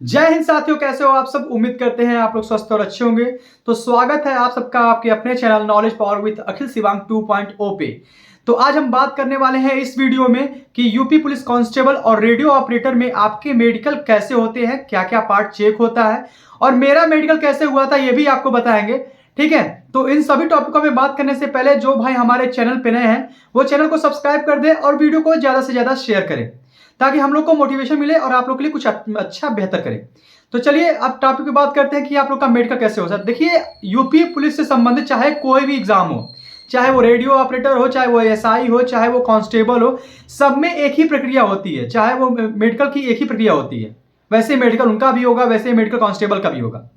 जय हिंद साथियों, कैसे हो आप सब। उम्मीद करते हैं आप लोग स्वस्थ और अच्छे होंगे। तो स्वागत है आप सबका आपके अपने चैनल नॉलेज पावर विद अखिल शिवांग 2.0 पे। तो आज हम बात करने वाले हैं इस वीडियो में कि यूपी पुलिस कांस्टेबल और रेडियो ऑपरेटर में आपके मेडिकल कैसे होते हैं, क्या क्या पार्ट चेक होता है और मेरा मेडिकल कैसे हुआ था ये भी आपको बताएंगे। ठीक है, तो इन सभी टॉपिकों में बात करने से पहले जो भाई हमारे चैनल पे नए हैं वो चैनल को सब्सक्राइब कर दे और वीडियो को ज्यादा से ज्यादा शेयर करें ताकि हम लोग को मोटिवेशन मिले और आप लोग के लिए कुछ अच्छा बेहतर करें। तो चलिए अब टॉपिक की बात करते हैं कि आप लोग का मेडिकल कैसे हो सकता है। देखिए, यूपी पुलिस से संबंधित चाहे कोई भी एग्जाम हो, चाहे वो रेडियो ऑपरेटर हो, चाहे वो एसआई हो, चाहे वो कांस्टेबल हो, सब में एक ही प्रक्रिया होती है। चाहे वो मेडिकल की एक ही प्रक्रिया होती है, वैसे मेडिकल उनका भी होगा, वैसे मेडिकल कांस्टेबल का भी होगा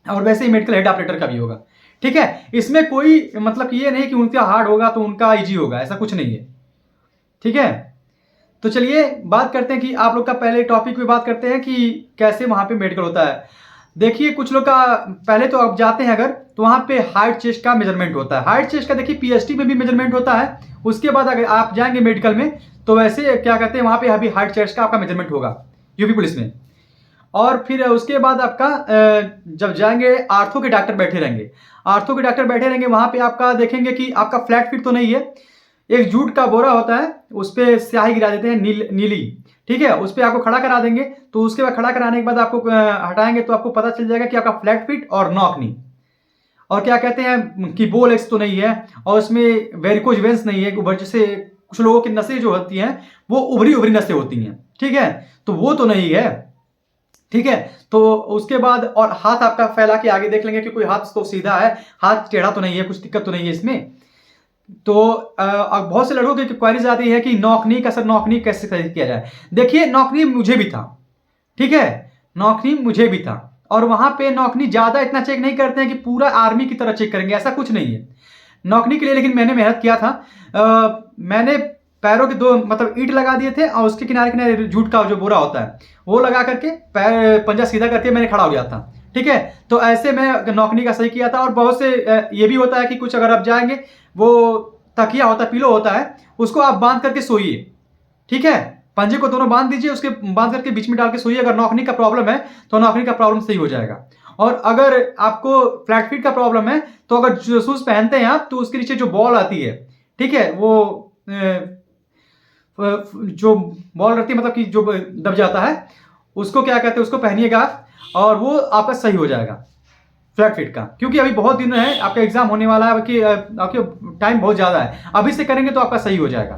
और वैसे ही मेडिकल हेड ऑपरेटर का भी होगा। ठीक है, इसमें कोई मतलब ये नहीं कि उनका हार्ड होगा तो उनका इजी होगा, ऐसा कुछ नहीं है। ठीक है, तो चलिए बात करते हैं कि आप लोग का पहले टॉपिक पे बात करते हैं कि कैसे वहां पे मेडिकल होता है। देखिए, कुछ लोग का पहले तो आप जाते हैं अगर तो वहां पे हाइट चेस्ट का मेजरमेंट होता है। हाइट चेस्ट का देखिए पीएचडी में भी मेजरमेट होता है। उसके बाद अगर आप जाएंगे मेडिकल में तो वैसे क्या कहते हैं वहां पे अभी हाइट चेस्ट का आपका मेजरमेंट होगा यूपी पुलिस में। और फिर उसके बाद आपका जब जाएंगे आर्थो के डॉक्टर बैठे रहेंगे। आर्थो के डॉक्टर बैठे रहेंगे वहां पे आपका देखेंगे कि आपका फ्लैट फिट तो नहीं है। एक जूट का बोरा होता है, उस पर स्याही गिरा देते हैं नीली। ठीक है, उस पर आपको खड़ा करा देंगे। तो उसके बाद खड़ा कराने के बाद आपको हटाएंगे तो आपको पता चल जाएगा कि आपका फ्लैट फिट और नॉक नी और क्या कहते हैं कि बोल एक्स तो नहीं है और उसमें वेरिकोज वेंस नहीं है। जैसे कुछ लोगों की नसें जो होती हैं वो उभरी उभरी नसें होती हैं। ठीक है, तो वो तो नहीं है। ठीक है, तो उसके बाद और हाथ आपका फैला के आगे देख लेंगे कि कोई हाथ तो सीधा है, हाथ टेढ़ा तो नहीं है, कुछ दिक्कत तो नहीं है इसमें। तो अब बहुत से लड़कों की क्वेरीज आती है कि नौकनी का सर नौकनी कैसे किया जाए। देखिए, नौकनी मुझे भी था। ठीक है, नौकनी मुझे भी था और वहां पे नौकनी ज्यादा इतना चेक नहीं करते हैं कि पूरा आर्मी की तरह चेक करेंगे, ऐसा कुछ नहीं है नौकनी के लिए। लेकिन मैंने मेहनत किया था। मैंने पैरों के दो मतलब ईंट लगा दिए थे और उसके किनारे किनारे जूट का जो बोरा होता है वो लगा करके पैर पंजा सीधा करके मैंने खड़ा हो गया था। ठीक है, तो ऐसे मैं नौकनी का सही किया था। और बहुत से ये भी होता है कि कुछ अगर आप जाएंगे वो तकिया होता है, पिलो होता है, उसको आप बांध करके सोइए। ठीक है, पंजे को दोनों बांध दीजिए, उसके बांध करके बीच में डाल के सोइए। अगर नौकनी का प्रॉब्लम है तो नौकनी का प्रॉब्लम सही हो जाएगा। और अगर आपको फ्लैट फीट का प्रॉब्लम है तो अगर शूज पहनते हैं आप तो उसके नीचे जो बॉल आती है, ठीक है, वो जो बॉल रहती है मतलब कि जो दब जाता है उसको क्या कहते हैं, उसको पहनिएगा और वो आपका सही हो जाएगा फ्लैट फिट का। क्योंकि अभी बहुत दिन है, आपका एग्जाम होने वाला है, आपके टाइम बहुत ज्यादा है, अभी से करेंगे तो आपका सही हो जाएगा।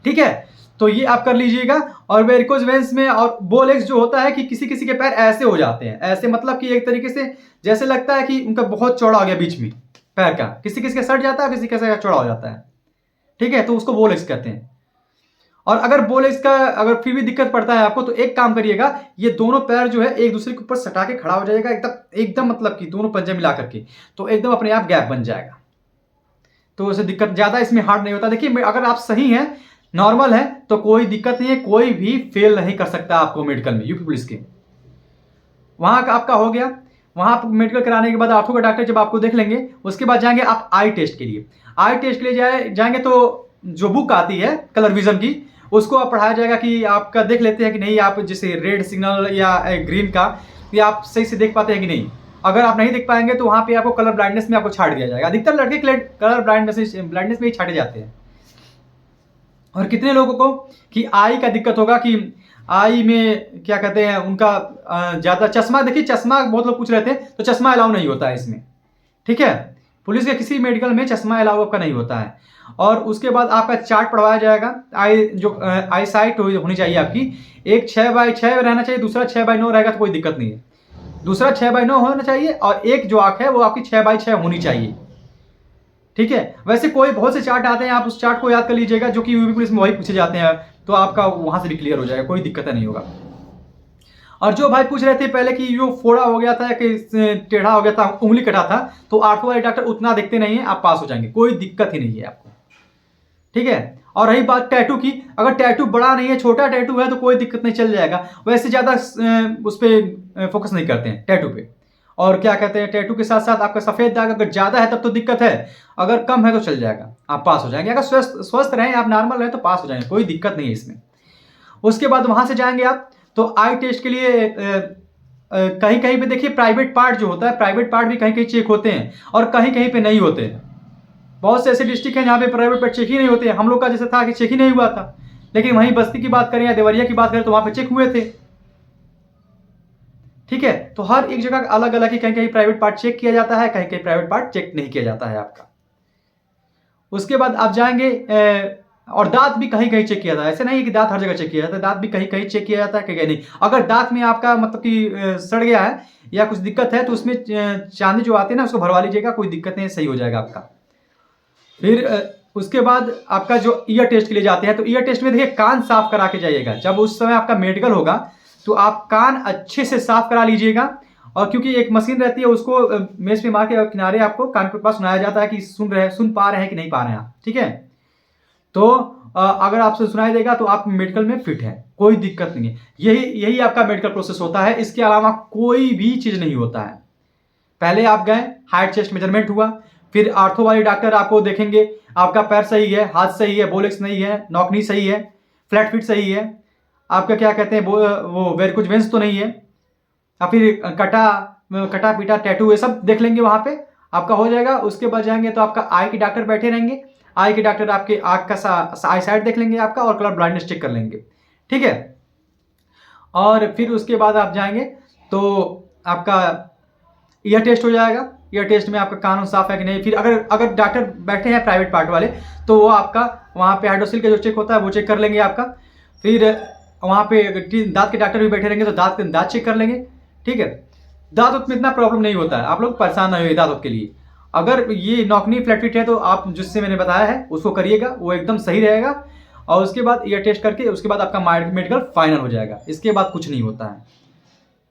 ठीक है, तो ये आप कर लीजिएगा। और वेरिकोज वेंस में और बोल एक्स जो होता है कि किसी किसी के पैर ऐसे हो जाते हैं, ऐसे मतलब कि एक तरीके से जैसे लगता है कि उनका बहुत चौड़ा हो गया बीच में पैर का, किसी किसी का सट जाता है, किसी का चौड़ा हो जाता है। ठीक है, तो उसको बोल एक्स कहते हैं। और अगर बोल एक्स का अगर फिर भी दिक्कत पड़ता है आपको तो एक काम करिएगा, ये दोनों पैर जो है एक दूसरे के ऊपर सटा के खड़ा हो जाएगा एकदम एकदम, मतलब कि दोनों पंजे मिला करके, तो एकदम अपने आप गैप बन जाएगा। तो उसे दिक्कत ज्यादा इसमें हार्ड नहीं होता। देखिए, अगर आप सही हैं, नॉर्मल है, तो कोई दिक्कत नहीं है, कोई भी फेल नहीं कर सकता आपको मेडिकल में यूपी पुलिस के। वहां का आपका हो गया। वहां मेडिकल कराने के बाद आंखों का डॉक्टर जब आपको देख लेंगे उसके बाद जाएंगे आप आई टेस्ट के लिए। आई टेस्ट के लिए जाएंगे तो जो बुक आती है कलर विजन की, उसको आप पढ़ाया जाएगा कि आपका देख लेते हैं कि नहीं, आप जैसे रेड सिग्नल या ग्रीन का ये आप सही से देख पाते हैं कि नहीं। अगर आप नहीं देख पाएंगे तो वहां पे आपको कलर ब्लाइंडनेस में आपको छाट दिया जाएगा। अधिकतर लड़के कलर ब्लाइंडनेस में ही छाटे जाते हैं। और कितने लोगों को कि आई का दिक्कत होगा कि आई में क्या कहते हैं उनका ज्यादा चश्मा। देखिए, चश्मा बहुत लोग पूछ रहे थे, तो चश्मा अलाउ नहीं होता है इसमें। ठीक है, पुलिस के किसी मेडिकल में चश्मा अलाउ आपका नहीं होता है। और उसके बाद आपका चार्ट पढ़वाया जाएगा। आई साइट होनी चाहिए आपकी, एक 6x6 रहना चाहिए, दूसरा 6x9 रहेगा तो कोई दिक्कत नहीं है। दूसरा 6x9 होना चाहिए और एक जो आंख है वो आपकी 6x6 होनी चाहिए। ठीक है, वैसे कोई बहुत से चार्ट आते हैं, आप उस चार्ट को याद कर लीजिएगा जो कि यूपी पुलिस में वही पूछे जाते हैं, तो आपका वहां से भी क्लियर हो जाएगा, कोई दिक्कत नहीं होगा। और जो भाई पूछ रहे थे पहले कि जो फोड़ा हो गया था कि टेढ़ा हो गया था, उंगली कटा था, तो आर्थो वाले डॉक्टर उतना देखते नहीं है, आप पास हो जाएंगे, कोई दिक्कत ही नहीं है आपको। ठीक है, और रही बात टैटू की, अगर टैटू बड़ा नहीं है, छोटा टैटू है तो कोई दिक्कत नहीं, चल जाएगा। वैसे ज्यादा उस पर फोकस नहीं करते हैं टैटू पे। और क्या कहते हैं, टैटू के साथ साथ आपका सफेद दाग अगर ज्यादा है तब तो दिक्कत है, अगर कम है तो चल जाएगा, आप पास हो जाएंगे। अगर स्वस्थ रहें, आप नॉर्मल रहें तो पास हो जाएंगे, कोई दिक्कत नहीं है इसमें। उसके बाद वहां से जाएंगे आप तो आई टेस्ट के लिए कहीं कहीं पे देखिए प्राइवेट पार्ट जो होता है, प्राइवेट पार्ट भी कहीं कहीं चेक होते हैं और कहीं कहीं पे नहीं होते हैं। बहुत से ऐसे डिस्ट्रिक्ट हैं जहाँ पे प्राइवेट पार्ट चेक ही नहीं होते हैं। हम लोग का जैसे था कि चेक ही नहीं हुआ था, लेकिन वहीं बस्ती की बात करें या देवरिया की बात करें तो वहां पे चेक हुए थे। ठीक है, तो हर एक जगह अलग अलग ही, कहीं कहीं प्राइवेट पार्ट चेक किया जाता है, कहीं कहीं प्राइवेट पार्ट चेक नहीं किया जाता है आपका। उसके बाद आप जाएंगे और दांत भी कहीं कहीं चेक किया जाता है। ऐसे नहीं है कि दांत हर जगह चेक किया जाता है, दांत भी कहीं कहीं चेक किया जाता है, कहीं कहीं नहीं। अगर दांत में आपका मतलब कि सड़ गया है या कुछ दिक्कत है तो उसमें चांदी जो आती है ना उसको भरवा लीजिएगा, कोई दिक्कत नहीं, सही हो जाएगा आपका। फिर उसके बाद आपका जो ईयर टेस्ट के लिए जाते हैं तो ईयर टेस्ट में देखिए कान साफ करा के जाइएगा। जब उस समय आपका मेडिकल होगा तो आप कान अच्छे से साफ करा लीजिएगा, और क्योंकि एक मशीन रहती है उसको मेज पे मार के किनारे आपको कान के पास सुनाया जाता है कि सुन पा रहे हैं कि नहीं पा रहे हैं आप। ठीक है, तो अगर आपसे सुनाई देगा तो आप मेडिकल में फिट है, कोई दिक्कत नहीं है। यही यही आपका मेडिकल प्रोसेस होता है, इसके अलावा कोई भी चीज नहीं होता है। पहले आप गए, हाइट चेस्ट मेजरमेंट हुआ, फिर आर्थो वाले डॉक्टर आपको देखेंगे आपका पैर सही है, हाथ सही है, बोलेक्स नहीं है, नॉकनी सही है, फ्लैट फिट सही है, आपका क्या कहते हैं वो वेरिकोज वेंस तो नहीं है, या फिर कटा पीटा टैटू, ये सब देख लेंगे, वहां पे आपका हो जाएगा। उसके बाद जाएंगे तो आपका आई के डॉक्टर बैठे रहेंगे, आई के डॉक्टर आपके आँख का आई साइड देख लेंगे आपका और कलर ब्लाइंडनेस चेक कर लेंगे। ठीक है, और फिर उसके बाद आप जाएंगे तो आपका ईयर टेस्ट हो जाएगा। ईयर टेस्ट में आपका कान साफ है कि नहीं। फिर अगर डॉक्टर बैठे हैं प्राइवेट पार्ट वाले तो वो आपका वहाँ पे हाइड्रोसिल का जो चेक होता है वो चेक कर लेंगे आपका। फिर वहाँ पे दांत के डॉक्टर भी बैठे रहेंगे तो दांत चेक कर लेंगे। ठीक है, दांत में इतना प्रॉब्लम नहीं होता है, आप लोग परेशान नहीं हुए दांत के लिए। अगर ये नॉकनी फ्लैट फिट है तो आप जिससे मैंने बताया है उसको करिएगा, वो एकदम सही रहेगा। और उसके बाद ईयर टेस्ट करके उसके बाद आपका मेडिकल फाइनल हो जाएगा, इसके बाद कुछ नहीं होता है।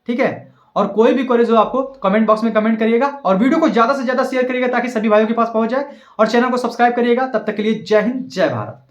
ठीक है, और कोई भी क्वेरीज हो आपको कमेंट बॉक्स में कमेंट करिएगा, और वीडियो को ज्यादा से ज्यादा शेयर करिएगा ताकि सभी भाइयों के पास पहुंच जाए, और चैनल को सब्सक्राइब करिएगा। तब तक के लिए जय हिंद, जय भारत।